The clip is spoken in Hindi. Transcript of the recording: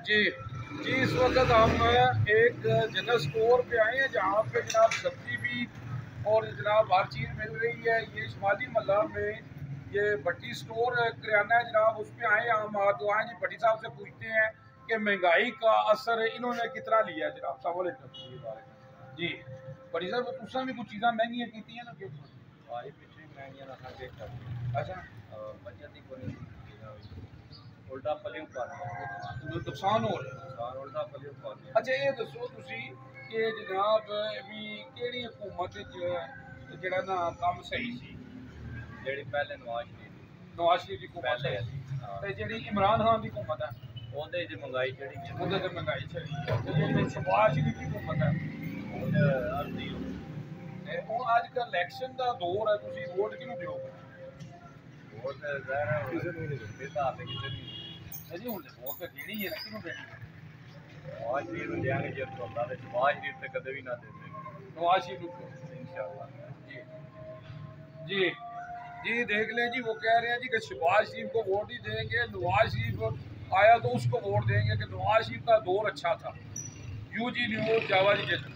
जी जी, इस वक्त हम एक जनरल स्टोर पे आए हैं जहाँ पे जनाब सब्जी भी और जनाब हर चीज़ मिल रही है। ये शमाली महल्ला में ये भट्टी स्टोर किराना है जनाब, उस पर आए हम। तो आए जी भट्टी साहब से पूछते हैं कि महंगाई का असर इन्होंने कितना लिया है जनाब। सलाम जी भट्टी साहब, तुसा भी कुछ चीज़ा महंगियाँ की ना कि अच्छा उल्टा पलियों नुकसान हो रहा है। उल्टा पलियों अच्छा ये दसो तुसी कि जनाब भी केड़ी हुकूमत जेड़ा ना काम सही सी, जेड़ी पहले नवाज शरीफ की हुकूमत है ते जेड़ी इमरान खान की हुकूमत है ओदे च महंगाई चढ़ी गई, ओदे ते महंगाई चढ़ी है। ते जेड़ी शमाली की हुकूमत है ओदे अर्धी हो ते हुन अज कल इलेक्शन दा दौर है, तुसी वोट किनु दियोगे? वोट ज़ाहिर है किसे भी नहीं देता, आपने किसे भी नहीं हुन वोट ते देनी है ना, किनु देनी है? नवाज शरीफ को देंगे जब तो अल्लाह ने नवाज शरीफ से कदे भी ना देते नवाज शरीफ को इंशाअल्लाह। जी जी जी, देख लें जी, वो कह रहे हैं जी कि शहबाज शरीफ को वोट ही देंगे, नवाज शरीफ आया तो उसको वोट देंगे कि नवाज शरीफ का दौर अच्छा था। यूजी न्यूज, जावाजी, जहलम।